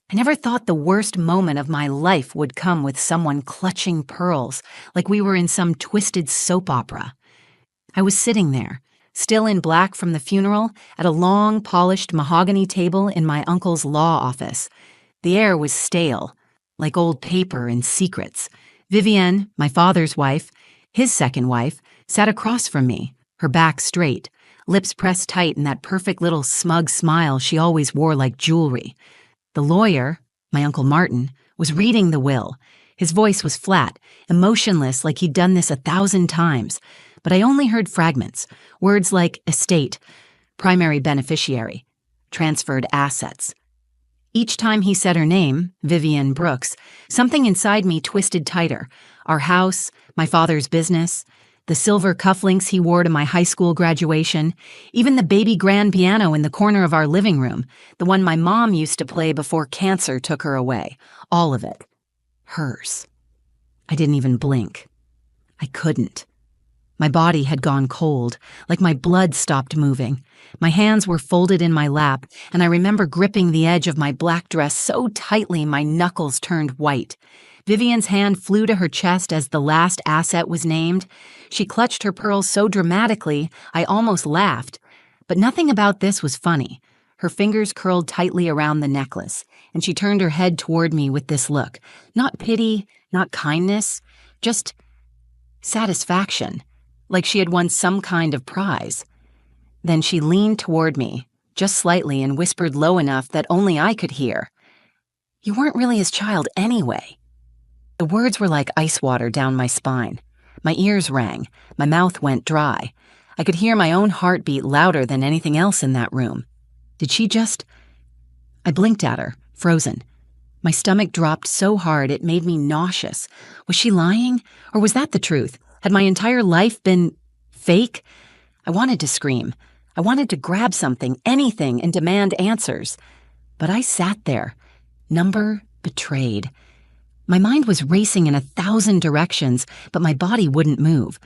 I never thought the worst moment of my life would come with someone clutching pearls, like we were in some twisted soap opera. I was sitting there, still in black from the funeral, at a long, polished mahogany table in my uncle's law office. The air was stale, like old paper and secrets. Vivienne, my father's wife, his second wife, sat across from me, her back straight, lips pressed tight in that perfect little smug smile she always wore like jewelry. The lawyer, my Uncle Martin, was reading the will. His voice was flat, emotionless like he'd done this 1,000 times, but I only heard fragments, words like estate, primary beneficiary, transferred assets. Each time he said her name, Vivienne Brooks, something inside me twisted tighter. Our house, my father's business, the silver cufflinks he wore to my high school graduation, even the baby grand piano in the corner of our living room, the one my mom used to play before cancer took her away. All of it. Hers. I didn't even blink. I couldn't. My body had gone cold, like my blood stopped moving. My hands were folded in my lap, and I remember gripping the edge of my black dress so tightly my knuckles turned white. Vivienne's hand flew to her chest as the last asset was named. She clutched her pearls so dramatically, I almost laughed. But nothing about this was funny. Her fingers curled tightly around the necklace, and she turned her head toward me with this look. Not pity, not kindness, just satisfaction, like she had won some kind of prize. Then she leaned toward me, just slightly, and whispered low enough that only I could hear. "You weren't really his child anyway." The words were like ice water down my spine. My ears rang. My mouth went dry. I could hear my own heartbeat louder than anything else in that room. Did she just... I blinked at her, frozen. My stomach dropped so hard it made me nauseous. Was she lying? Or was that the truth? Had my entire life been... fake? I wanted to scream. I wanted to grab something, anything, and demand answers. But I sat there. Number betrayed. My mind was racing in 1,000 directions, but my body wouldn't move.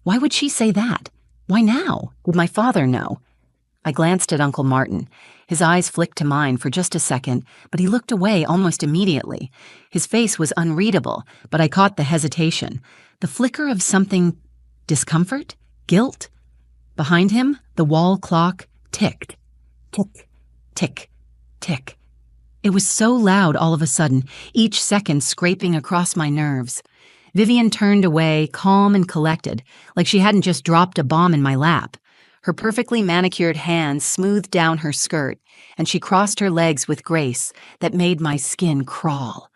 Why would she say that? Why now? Would my father know? I glanced at Uncle Martin. His eyes flicked to mine for just a second, but he looked away almost immediately. His face was unreadable, but I caught the hesitation. The flicker of something... discomfort? Guilt? Behind him, the wall clock ticked. Tick, tick, tick. It was so loud all of a sudden, each second scraping across my nerves. Vivienne turned away, calm and collected, like she hadn't just dropped a bomb in my lap. Her perfectly manicured hands smoothed down her skirt, and she crossed her legs with grace that made my skin crawl.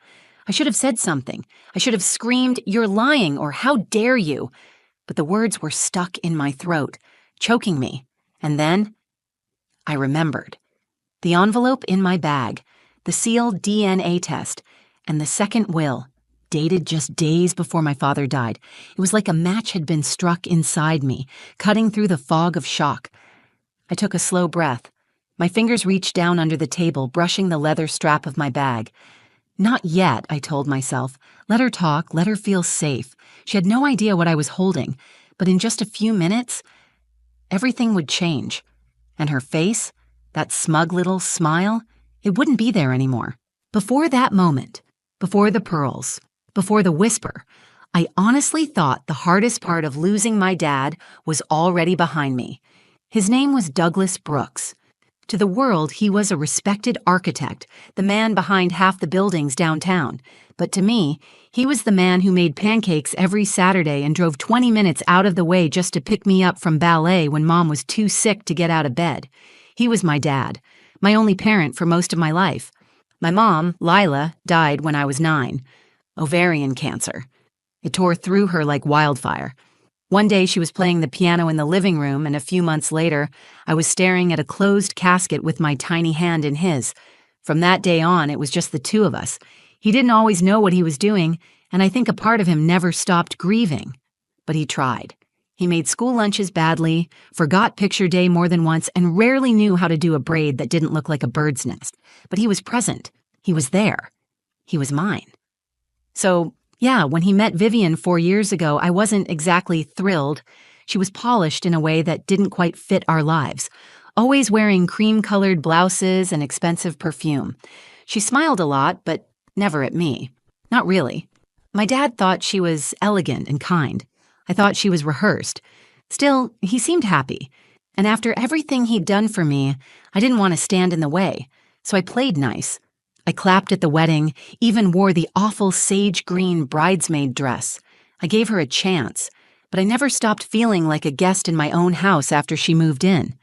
I should have said something. I should have screamed, "You're lying," or "How dare you?" But the words were stuck in my throat, choking me. And then I remembered. The envelope in my bag, the sealed DNA test, and the second will, dated just days before my father died. It was like a match had been struck inside me, cutting through the fog of shock. I took a slow breath. My fingers reached down under the table, brushing the leather strap of my bag. Not yet, I told myself. Let her talk, let her feel safe. She had no idea what I was holding, but in just a few minutes, everything would change. And her face, that smug little smile, it wouldn't be there anymore. Before that moment, before the pearls, before the whisper, I honestly thought the hardest part of losing my dad was already behind me. His name was Douglas Brooks. To the world, he was a respected architect, the man behind half the buildings downtown. But to me, he was the man who made pancakes every Saturday and drove 20 minutes out of the way just to pick me up from ballet when Mom was too sick to get out of bed. He was my dad, my only parent for most of my life. My mom, Lila, died when I was 9. Ovarian cancer. It tore through her like wildfire. One day she was playing the piano in the living room, and a few months later, I was staring at a closed casket with my tiny hand in his. From that day on, it was just the two of us. He didn't always know what he was doing, and I think a part of him never stopped grieving. But he tried. He made school lunches badly, forgot picture day more than once, and rarely knew how to do a braid that didn't look like a bird's nest. But he was present. He was there. He was mine. So, yeah, when he met Vivienne 4 years ago, I wasn't exactly thrilled. She was polished in a way that didn't quite fit our lives, always wearing cream-colored blouses and expensive perfume. She smiled a lot, but never at me. Not really. My dad thought she was elegant and kind. I thought she was rehearsed. Still, he seemed happy. And after everything he'd done for me, I didn't want to stand in the way, so I played nice. I clapped at the wedding, even wore the awful sage green bridesmaid dress. I gave her a chance, but I never stopped feeling like a guest in my own house after she moved in.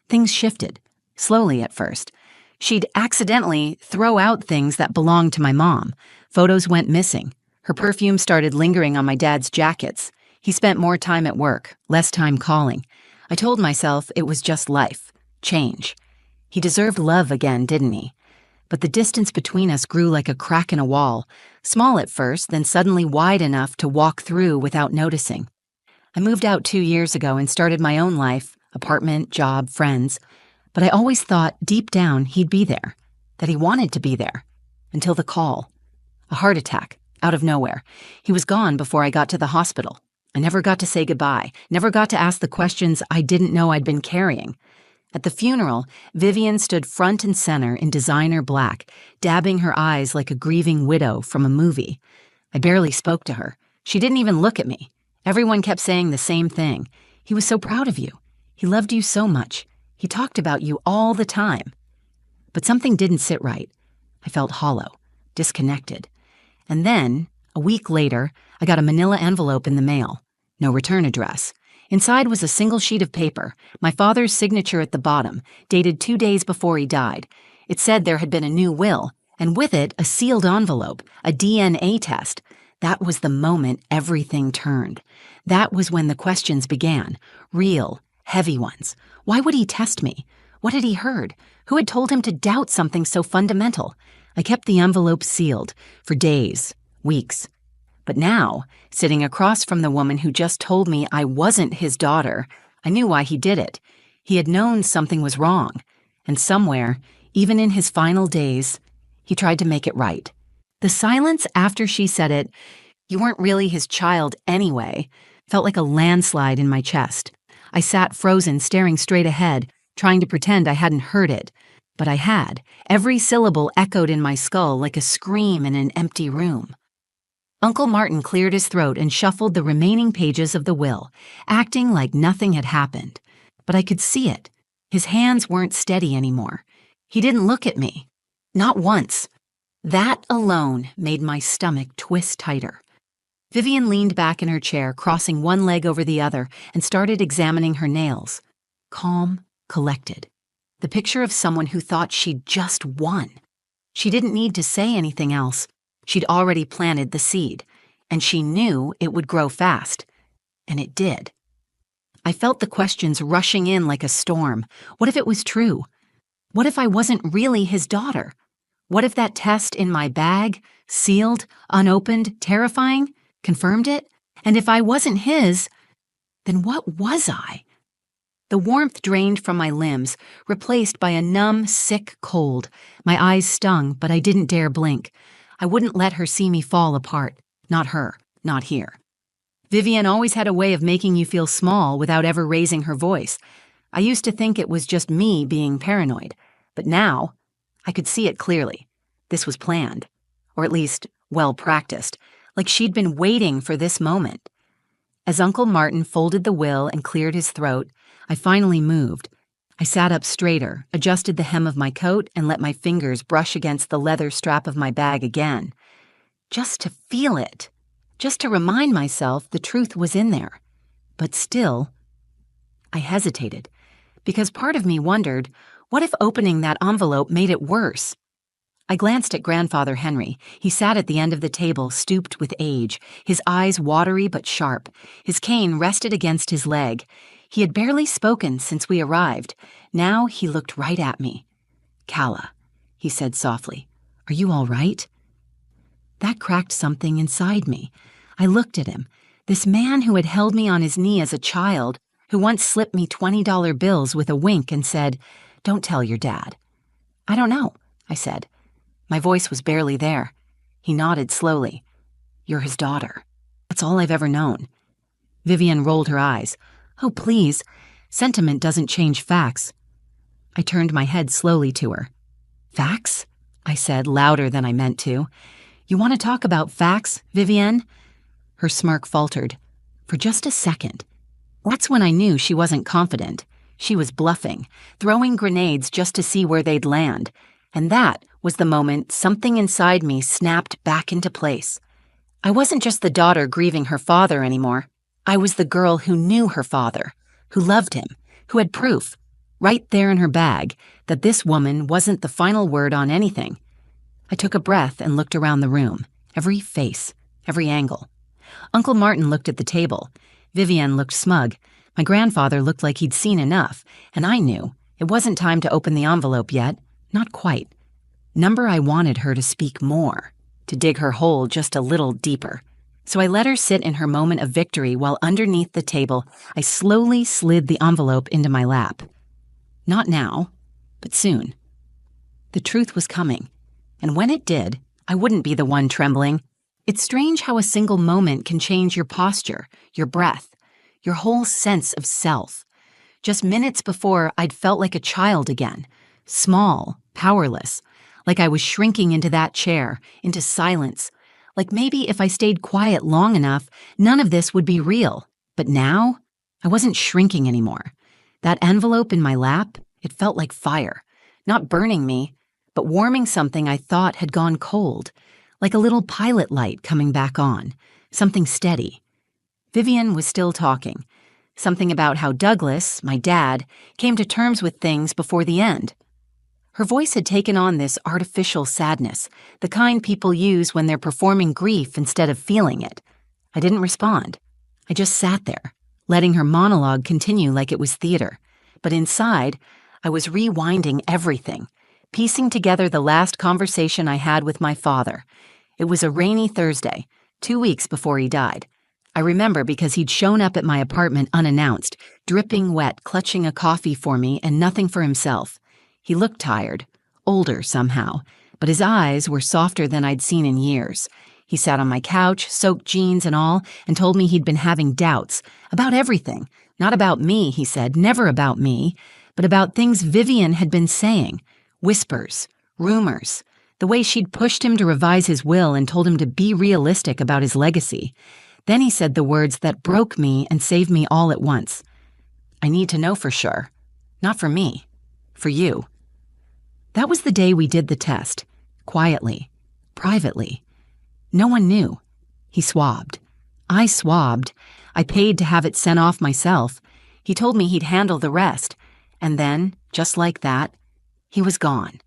Things shifted, slowly at first. She'd accidentally throw out things that belonged to my mom. Photos went missing. Her perfume started lingering on my dad's jackets. He spent more time at work, less time calling. I told myself it was just life, change. He deserved love again, didn't he? But the distance between us grew like a crack in a wall, small at first, then suddenly wide enough to walk through without noticing. I moved out 2 years ago and started my own life, apartment, job, friends. But I always thought deep down he'd be there, that he wanted to be there, until the call. A heart attack, out of nowhere. He was gone before I got to the hospital. I never got to say goodbye, never got to ask the questions I didn't know I'd been carrying. At the funeral, Vivian stood front and center in designer black, dabbing her eyes like a grieving widow from a movie. I barely spoke to her. She didn't even look at me. Everyone kept saying the same thing. He was so proud of you. He loved you so much. He talked about you all the time. But something didn't sit right. I felt hollow, disconnected. And then, a week later, I got a manila envelope in the mail. No return address. Inside was a single sheet of paper, my father's signature at the bottom, dated 2 days before he died. It said there had been a new will, and with it, a sealed envelope, a DNA test. That was the moment everything turned. That was when the questions began. Real, heavy ones. Why would he test me? What had he heard? Who had told him to doubt something so fundamental? I kept the envelope sealed for days, weeks. But now, sitting across from the woman who just told me I wasn't his daughter, I knew why he did it. He had known something was wrong. And somewhere, even in his final days, he tried to make it right. The silence after she said it, "You weren't really his child anyway," felt like a landslide in my chest. I sat frozen, staring straight ahead, trying to pretend I hadn't heard it. But I had. Every syllable echoed in my skull like a scream in an empty room. Uncle Martin cleared his throat and shuffled the remaining pages of the will, acting like nothing had happened. But I could see it. His hands weren't steady anymore. He didn't look at me. Not once. That alone made my stomach twist tighter. Vivian leaned back in her chair, crossing one leg over the other, and started examining her nails. Calm, collected. The picture of someone who thought she'd just won. She didn't need to say anything else. She'd already planted the seed, and she knew it would grow fast. And it did. I felt the questions rushing in like a storm. What if it was true? What if I wasn't really his daughter? What if that test in my bag, sealed, unopened, terrifying, confirmed it? And if I wasn't his, then what was I? The warmth drained from my limbs, replaced by a numb, sick cold. My eyes stung, but I didn't dare blink. I wouldn't let her see me fall apart. Not her, not here. Vivian always had a way of making you feel small without ever raising her voice. I used to think it was just me being paranoid, but now I could see it clearly. This was planned, or at least well practiced, like she'd been waiting for this moment. As Uncle Martin folded the will and cleared his throat, I finally moved. I sat up straighter, adjusted the hem of my coat, and let my fingers brush against the leather strap of my bag again. Just to feel it. Just to remind myself the truth was in there. But still, I hesitated, because part of me wondered, what if opening that envelope made it worse? I glanced at Grandfather Henry. He sat at the end of the table, stooped with age, his eyes watery but sharp. His cane rested against his leg. He had barely spoken since we arrived. Now he looked right at me. "Calla," he said softly, "are you all right?" That cracked something inside me. I looked at him, this man who had held me on his knee as a child, who once slipped me $20 bills with a wink and said, "Don't tell your dad." "I don't know," I said. My voice was barely there. He nodded slowly. "You're his daughter. That's all I've ever known." Vivian rolled her eyes. "Oh, please. Sentiment doesn't change facts." I turned my head slowly to her. "Facts?" I said louder than I meant to. You want to talk about facts, Vivienne? Her smirk faltered. For just a second. That's when I knew she wasn't confident. She was bluffing, throwing grenades just to see where they'd land. And that was the moment something inside me snapped back into place. I wasn't just the daughter grieving her father anymore. I was the girl who knew her father, who loved him, who had proof, right there in her bag, that this woman wasn't the final word on anything. I took a breath and looked around the room, every face, every angle. Uncle Martin looked at the table. Vivienne looked smug. My grandfather looked like he'd seen enough, and I knew it wasn't time to open the envelope yet. Not quite. I wanted her to speak more, to dig her hole just a little deeper. So I let her sit in her moment of victory while underneath the table I slowly slid the envelope into my lap. Not now, but soon. The truth was coming, and when it did, I wouldn't be the one trembling. It's strange how a single moment can change your posture, your breath, your whole sense of self. Just minutes before, I'd felt like a child again, small, powerless, like I was shrinking into that chair, into silence, like maybe if I stayed quiet long enough, none of this would be real. But now, I wasn't shrinking anymore. That envelope in my lap, it felt like fire, not burning me, but warming something I thought had gone cold, like a little pilot light coming back on, something steady. Vivienne was still talking, something about how Douglas, my dad, came to terms with things before the end. Her voice had taken on this artificial sadness, the kind people use when they're performing grief instead of feeling it. I didn't respond. I just sat there, letting her monologue continue like it was theater. But inside, I was rewinding everything, piecing together the last conversation I had with my father. It was a rainy Thursday, 2 weeks before he died. I remember because he'd shown up at my apartment unannounced, dripping wet, clutching a coffee for me and nothing for himself. He looked tired, older somehow, but his eyes were softer than I'd seen in years. He sat on my couch, soaked jeans and all, and told me he'd been having doubts about everything. Not about me, he said, never about me, but about things Vivienne had been saying, whispers, rumors, the way she'd pushed him to revise his will and told him to be realistic about his legacy. Then he said the words that broke me and saved me all at once. I need to know for sure. Not for me. For you. That was the day we did the test. Quietly. Privately. No one knew. He swabbed. I swabbed. I paid to have it sent off myself. He told me he'd handle the rest. And then, just like that, he was gone.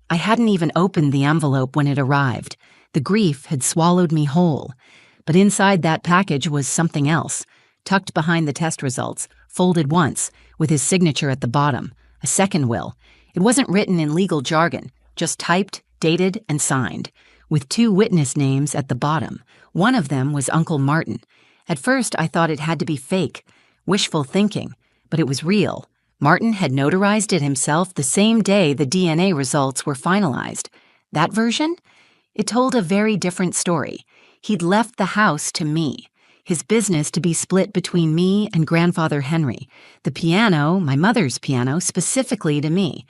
I hadn't even opened the envelope when it arrived. The grief had swallowed me whole. But inside that package was something else, tucked behind the test results, folded once, with his signature at the bottom, a second will. It wasn't written in legal jargon, just typed, dated, and signed, with 2 witness names at the bottom. One of them was Uncle Martin. At first, I thought it had to be fake, wishful thinking, but it was real. Martin had notarized it himself the same day the DNA results were finalized. That version? It told a very different story. He'd left the house to me, his business to be split between me and grandfather Henry, the piano, my mother's piano, specifically to me.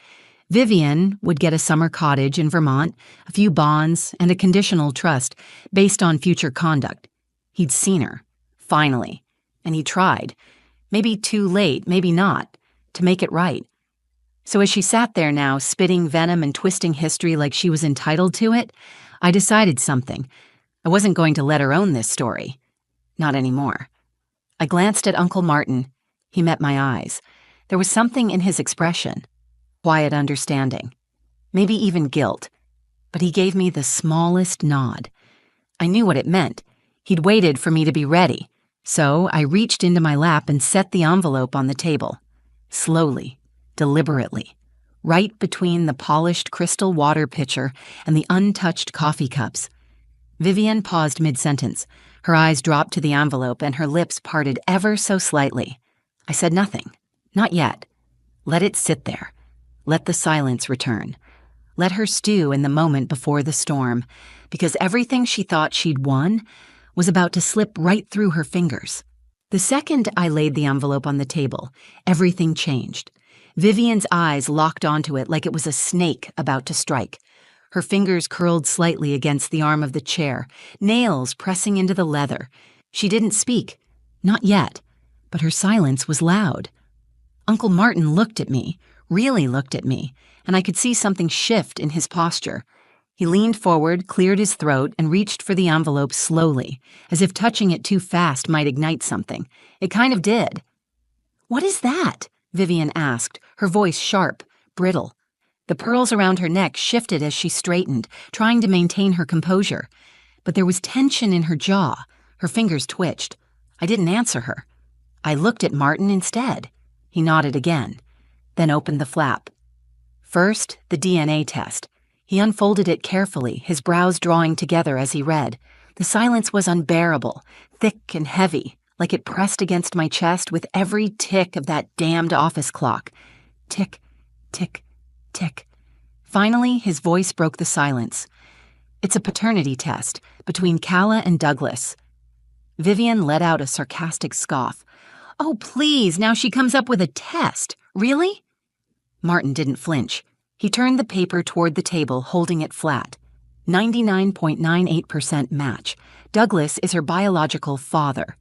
Vivienne would get a summer cottage in Vermont, a few bonds, and a conditional trust based on future conduct. He'd seen her, finally, and he tried, maybe too late, maybe not, to make it right. So as she sat there now, spitting venom and twisting history like she was entitled to it, I decided something. I wasn't going to let her own this story. Not anymore. I glanced at Uncle Martin. He met my eyes. There was something in his expression. Quiet understanding. Maybe even guilt. But he gave me the smallest nod. I knew what it meant. He'd waited for me to be ready. So I reached into my lap and set the envelope on the table. Slowly, deliberately. Right between the polished crystal water pitcher and the untouched coffee cups. Vivienne paused mid-sentence. Her eyes dropped to the envelope and her lips parted ever so slightly. I said nothing. Not yet. Let it sit there. Let the silence return. Let her stew in the moment before the storm, because everything she thought she'd won was about to slip right through her fingers. The second I laid the envelope on the table, everything changed. Vivienne's eyes locked onto it like it was a snake about to strike. Her fingers curled slightly against the arm of the chair, nails pressing into the leather. She didn't speak. Not yet. But her silence was loud. Uncle Martin looked at me, really looked at me, and I could see something shift in his posture. He leaned forward, cleared his throat, and reached for the envelope slowly, as if touching it too fast might ignite something. It kind of did. "What is that?" Vivian asked, her voice sharp, brittle. The pearls around her neck shifted as she straightened, trying to maintain her composure. But there was tension in her jaw. Her fingers twitched. I didn't answer her. I looked at Martin instead. He nodded again, then opened the flap. First, the DNA test. He unfolded it carefully, his brows drawing together as he read. The silence was unbearable, thick and heavy, like it pressed against my chest with every tick of that damned office clock. Tick, tick, tick. Finally, his voice broke the silence. "It's a paternity test between Calla and Douglas." Vivian let out a sarcastic scoff. "Oh, please, now she comes up with a test. Really?" Martin didn't flinch. He turned the paper toward the table, holding it flat. 99.98% match. Douglas is her biological father.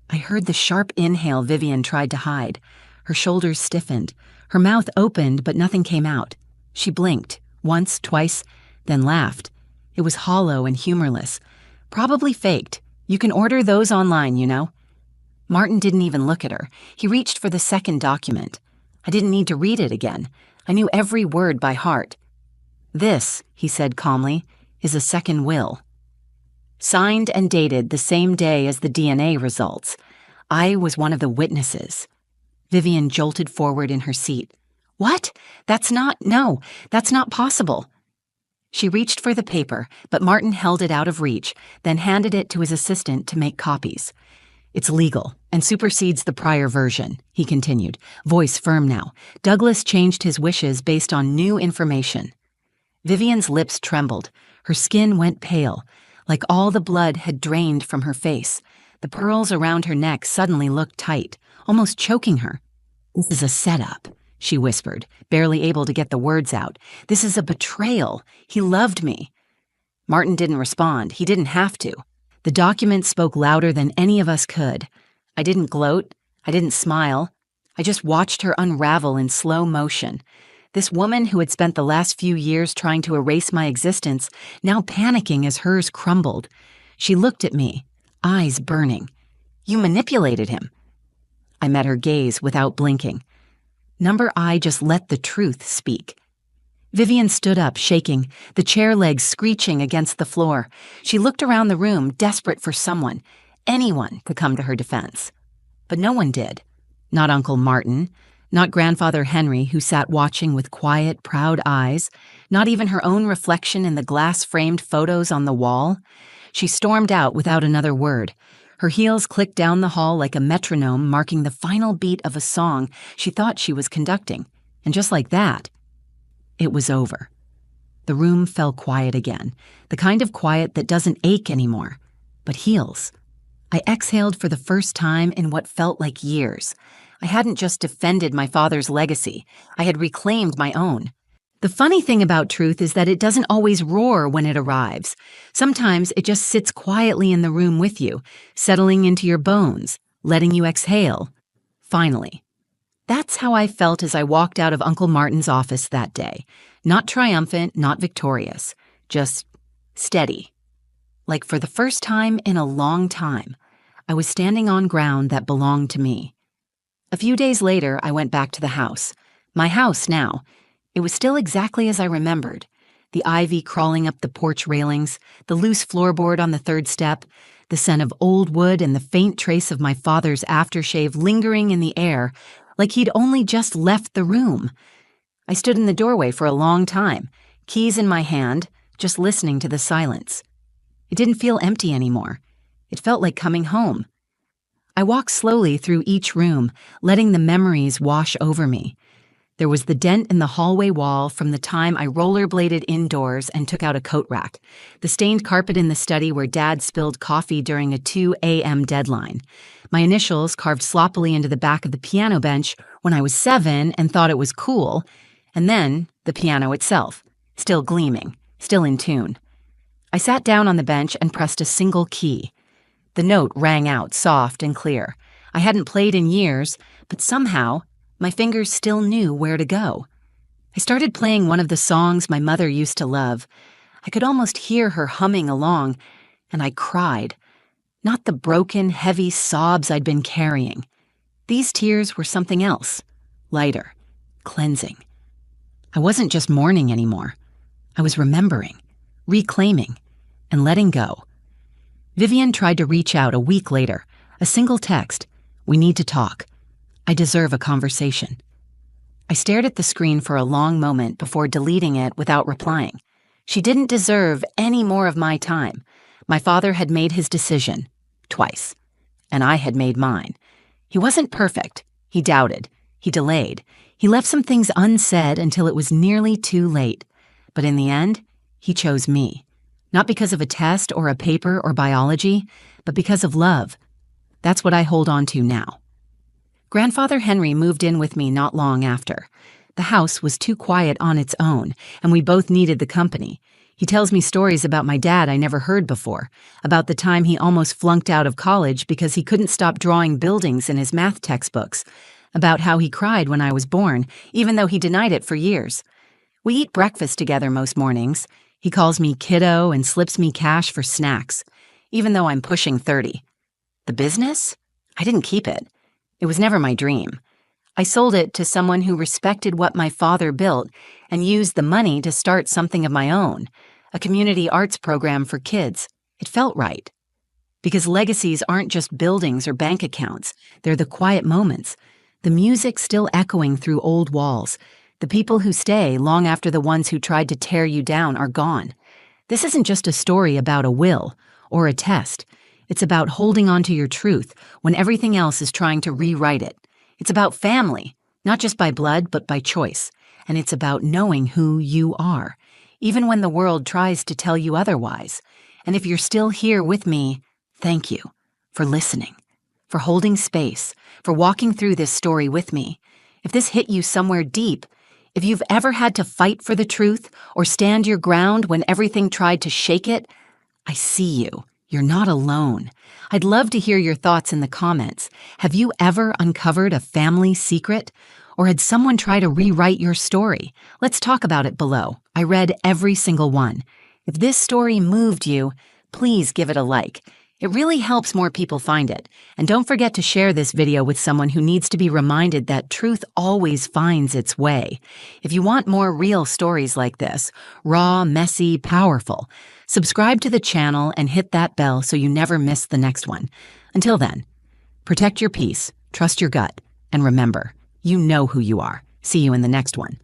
I heard the sharp inhale Vivian tried to hide. Her shoulders stiffened. Her mouth opened, but nothing came out. She blinked, once, twice, then laughed. It was hollow and humorless. Probably faked. You can order those online, you know. Martin didn't even look at her. He reached for the second document. I didn't need to read it again. I knew every word by heart. "This," he said calmly, "is a second will." Signed and dated the same day as the DNA results. I was one of the witnesses. Vivian jolted forward in her seat. "What? No, that's not possible." She reached for the paper, but Martin held it out of reach, then handed it to his assistant to make copies. "It's legal and supersedes the prior version," he continued, voice firm now. "Douglas changed his wishes based on new information." Vivian's lips trembled. Her skin went pale, like all the blood had drained from her face. The pearls around her neck suddenly looked tight, almost choking her. "This is a setup," she whispered, barely able to get the words out. "This is a betrayal. He loved me." Martin didn't respond. He didn't have to. The document spoke louder than any of us could. I didn't gloat. I didn't smile. I just watched her unravel in slow motion. This woman who had spent the last few years trying to erase my existence, now panicking as hers crumbled. She looked at me, eyes burning. "You manipulated him." I met her gaze without blinking. Number I just let the truth speak. Vivian stood up, shaking, the chair legs screeching against the floor. She looked around the room, desperate for someone, anyone, to come to her defense. But no one did. Not Uncle Martin, not Grandfather Henry, who sat watching with quiet, proud eyes, not even her own reflection in the glass-framed photos on the wall. She stormed out without another word. Her heels clicked down the hall like a metronome marking the final beat of a song she thought she was conducting. And just like that, it was over. The room fell quiet again, the kind of quiet that doesn't ache anymore, but heals. I exhaled for the first time in what felt like years. I hadn't just defended my father's legacy. I had reclaimed my own. The funny thing about truth is that it doesn't always roar when it arrives. Sometimes it just sits quietly in the room with you, settling into your bones, letting you exhale. Finally. That's how I felt as I walked out of Uncle Martin's office that day. Not triumphant, not victorious, just steady. Like for the first time in a long time, I was standing on ground that belonged to me. A few days later, I went back to the house. My house now. It was still exactly as I remembered. The ivy crawling up the porch railings, the loose floorboard on the third step, the scent of old wood and the faint trace of my father's aftershave lingering in the air, like he'd only just left the room. I stood in the doorway for a long time, keys in my hand, just listening to the silence. It didn't feel empty anymore. It felt like coming home. I walked slowly through each room, letting the memories wash over me. There was the dent in the hallway wall from the time I rollerbladed indoors and took out a coat rack, the stained carpet in the study where Dad spilled coffee during a 2 a.m. deadline, my initials carved sloppily into the back of the piano bench when I was 7 and thought it was cool, and then the piano itself, still gleaming, still in tune. I sat down on the bench and pressed a single key. The note rang out soft and clear. I hadn't played in years, but somehow my fingers still knew where to go. I started playing one of the songs my mother used to love. I could almost hear her humming along, and I cried. Not the broken, heavy sobs I'd been carrying. These tears were something else, lighter, cleansing. I wasn't just mourning anymore. I was remembering, reclaiming, and letting go. Vivian tried to reach out a week later, a single text. We need to talk. I deserve a conversation. I stared at the screen for a long moment before deleting it without replying. She didn't deserve any more of my time. My father had made his decision, twice, and I had made mine. He wasn't perfect. He doubted. He delayed. He left some things unsaid until it was nearly too late. But in the end, he chose me. Not because of a test or a paper or biology, but because of love. That's what I hold on to now. Grandfather Henry moved in with me not long after. The house was too quiet on its own, and we both needed the company. He tells me stories about my dad I never heard before, about the time he almost flunked out of college because he couldn't stop drawing buildings in his math textbooks, about how he cried when I was born, even though he denied it for years. We eat breakfast together most mornings. He calls me kiddo and slips me cash for snacks, even though I'm pushing 30. The business? I didn't keep it. It was never my dream. I sold it to someone who respected what my father built and used the money to start something of my own, a community arts program for kids. It felt right. Because legacies aren't just buildings or bank accounts. They're the quiet moments, the music still echoing through old walls, the people who stay long after the ones who tried to tear you down are gone. This isn't just a story about a will or a test. It's about holding on to your truth when everything else is trying to rewrite it. It's about family, not just by blood, but by choice. And it's about knowing who you are, even when the world tries to tell you otherwise. And if you're still here with me, thank you for listening, for holding space, for walking through this story with me. If this hit you somewhere deep, if you've ever had to fight for the truth or stand your ground when everything tried to shake it, I see you. You're not alone. I'd love to hear your thoughts in the comments. Have you ever uncovered a family secret? Or had someone try to rewrite your story? Let's talk about it below. I read every single one. If this story moved you, please give it a like. It really helps more people find it. And don't forget to share this video with someone who needs to be reminded that truth always finds its way. If you want more real stories like this, raw, messy, powerful, subscribe to the channel and hit that bell so you never miss the next one. Until then, protect your peace, trust your gut, and remember, you know who you are. See you in the next one.